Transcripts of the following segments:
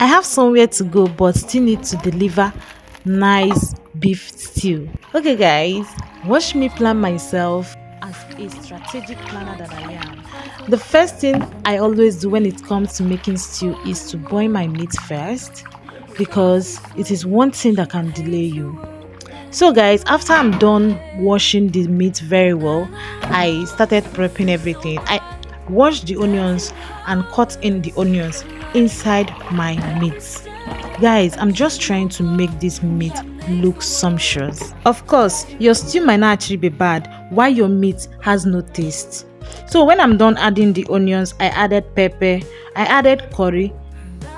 I have somewhere to go but still need to deliver nice beef stew. Okay guys, watch me plan myself as a strategic planner that I am. The first thing I always do when it comes to making stew is to boil my meat first, because it is one thing that can delay you. So guys, after I'm done washing the meat very well, I started prepping everything. I washed the onions and cut in the onions inside my meat. Guys, I'm just trying to make this meat look sumptuous. Of course, your stew might not actually be bad while your meat has no taste. So when I'm done adding the onions, I added pepper, I added curry,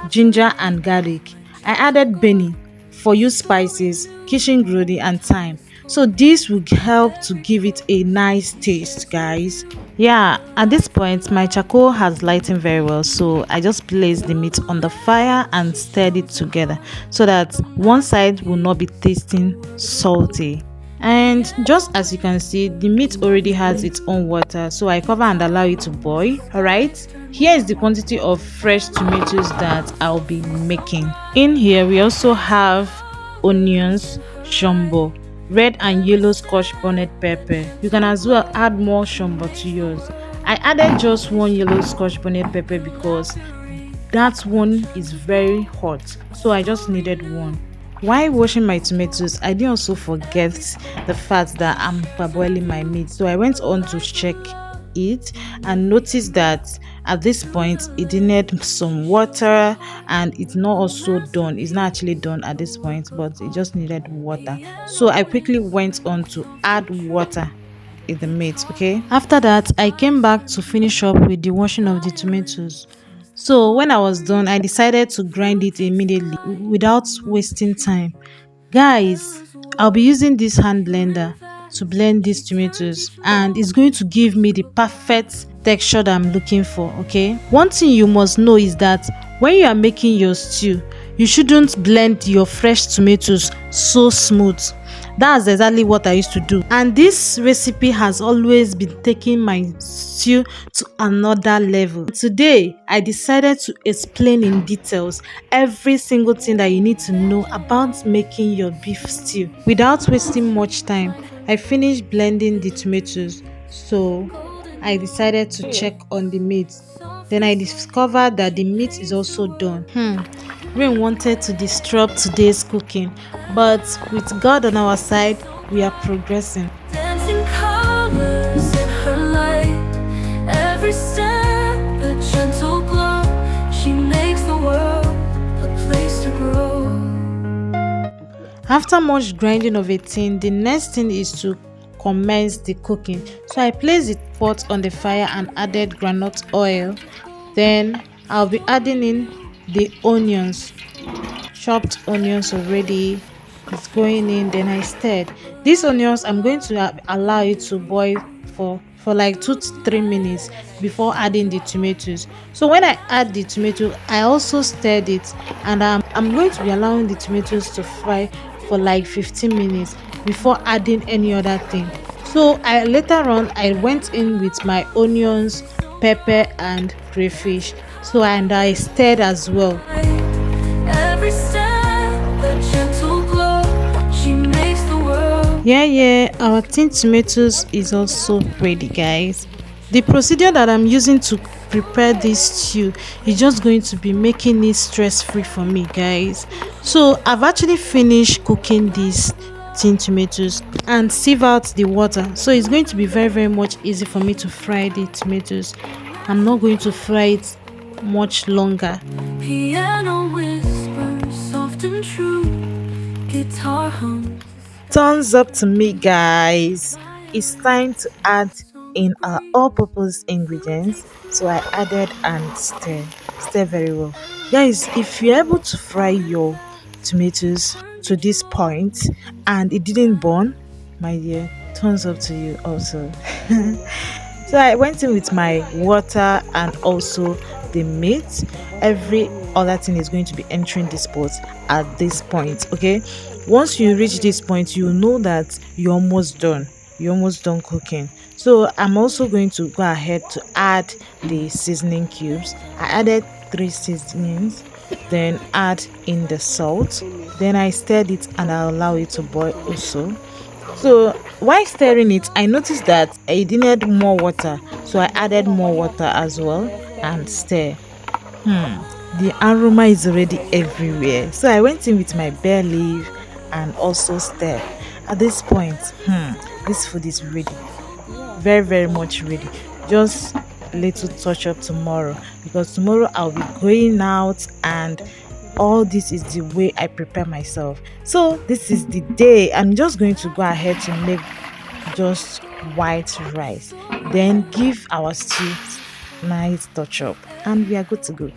ginger and garlic. I added benny for you spices, kitchen grody and thyme. So this will help to give it a nice taste, guys. Yeah, at this point my charcoal has lightened very well, so I just placed the meat on the fire and stirred it together so that one side will not be tasting salty. And just as you can see, the meat already has its own water, so I cover and allow it to boil. All right, here is the quantity of fresh tomatoes that I'll be making. In here we also have onions, shombo, red and yellow scotch bonnet pepper. You can as well add more shombo to yours. I added just one yellow scotch bonnet pepper because that one is very hot, so I just needed one. While washing my tomatoes, I didn't also forget the fact that I'm parboiling my meat, so I went on to check it and noticed that at this point it needed some water, and it's not also done. It's not actually done at this point, but it just needed water. So I quickly went on to add water in the meat. Okay, after that I came back to finish up with the washing of the tomatoes. So when I was done, I decided to grind it immediately without wasting time. Guys, I'll be using this hand blender to blend these tomatoes, and it's going to give me the perfect texture that I'm looking for. Okay, one thing you must know is that when you are making your stew, you shouldn't blend your fresh tomatoes so smooth. That's exactly what I used to do, and this recipe has always been taking my stew to another level. Today I decided to explain in details every single thing that you need to know about making your beef stew. Without wasting much time, I finished blending the tomatoes, so I decided to check on the meat. Then I discovered that the meat is also done. Rain wanted to disrupt today's cooking, but with God on our side, we are progressing. Dancing colors in her light, every step a gentle glow. She makes the world a place to grow. After much grinding of a thing, the next thing is to commence the cooking. So I placed the pot on the fire and added groundnut oil. Then I'll be adding in the onions, chopped onions already. It's going in. Then I stirred these onions. I'm going to allow it to boil for like 2 to 3 minutes before adding the tomatoes. So when I add the tomato, I also stirred it, and I'm going to be allowing the tomatoes to fry for like 15 minutes before adding any other thing. So later on I went in with my onions, pepper and crayfish. So and I stirred as well. Every step a gentle glow. She makes the world. Yeah, our tin tomatoes is also ready, guys. The procedure that I'm using to prepare this stew is just going to be making it stress-free for me, guys. So I've actually finished cooking these tin tomatoes and sieve out the water, so it's going to be very much easy for me to fry the tomatoes. I'm not going to fry it much longer. Piano whispers, soft and true. Guitar hums. Thumbs up to me, guys. It's time to add in our all-purpose ingredients. So I added and stir very well. Guys, if you're able to fry your tomatoes to this point and it didn't burn, my dear, thumbs up to you also. So I went in with my water and also the meat. Every other thing is going to be entering this pot at this point. Okay, once you reach this point, you know that you're almost done cooking. So I'm also going to go ahead to add the seasoning cubes. I added 3 seasonings. then add in the salt. Then I stirred it and I allow it to boil also. So while stirring it, I noticed that I needed more water, so I added more water as well and stir. The aroma is already everywhere. So I went in with my bay leaf and also stirred. At this point, this food is ready. Very, very much ready. Just little touch up tomorrow, because tomorrow I'll be going out, and all this is the way I prepare myself. So this is the day I'm just going to go ahead to make just white rice, then give our stew nice touch up, and we are good to go.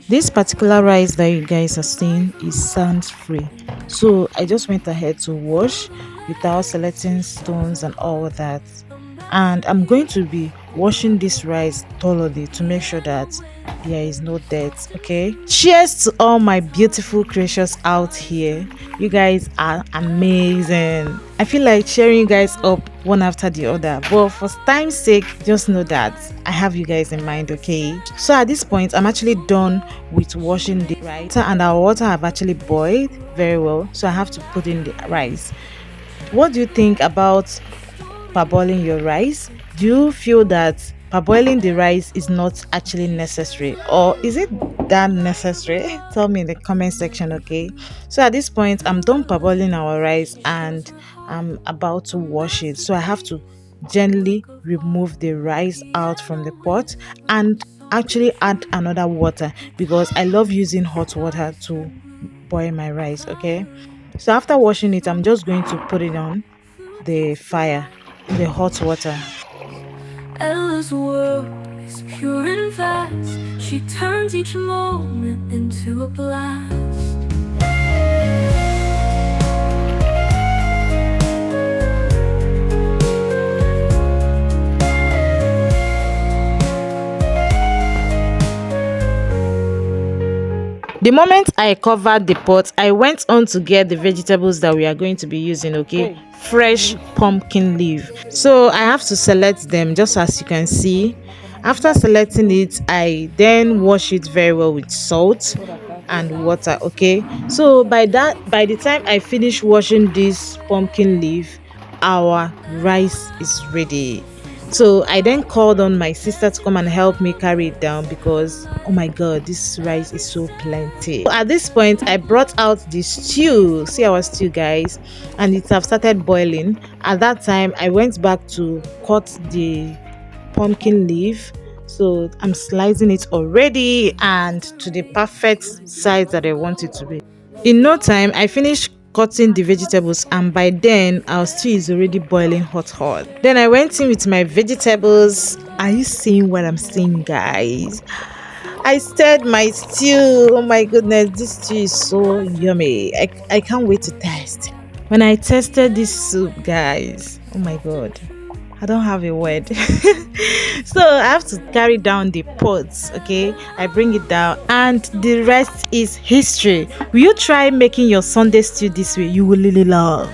This particular rice that you guys are seeing is sand free, so I just went ahead to wash without selecting stones and all that. And I'm going to be washing this rice thoroughly to make sure that there is no dirt. Okay, cheers to all my beautiful creatures out here. You guys are amazing. I feel like sharing you guys up one after the other, but for time's sake, just know that I have you guys in mind. Okay, so at this point I'm actually done with washing the rice, and our water have actually boiled very well, so I have to put in the rice. What do you think about parboiling your rice? Do you feel that parboiling the rice is not actually necessary, or is it that necessary? Tell me in the comment section, okay? So at this point, I'm done parboiling our rice and I'm about to wash it. So I have to gently remove the rice out from the pot and actually add another water, because I love using hot water to boil my rice, okay? So after washing it, I'm just going to put it on the fire, the hot water. Ella's world is pure and vast. She turns each moment into a blast. The moment I covered the pot, I went on to get the vegetables that we are going to be using, okay? Fresh pumpkin leaf. So I have to select them, just as you can see. After selecting it, I then wash it very well with salt and water, okay? So by the time I finish washing this pumpkin leaf, our rice is ready. So I then called on my sister to come and help me carry it down, because oh my god, this rice is so plenty. So at this point, I brought out the stew. See our stew, guys, and it have started boiling. At that time, I went back to cut the pumpkin leaf. So I'm slicing it already and to the perfect size that I want it to be. In no time, I finished cutting the vegetables, and by then our stew is already boiling hot. Then I went in with my vegetables. Are you seeing what I'm seeing, guys? I stirred my stew. Oh my goodness, this stew is so yummy. I can't wait to taste. When I tasted this soup, guys, oh my god, I don't have a word. So I have to carry down the pots, okay? I bring it down and the rest is history. Will you try making your Sunday stew this way? You will really love.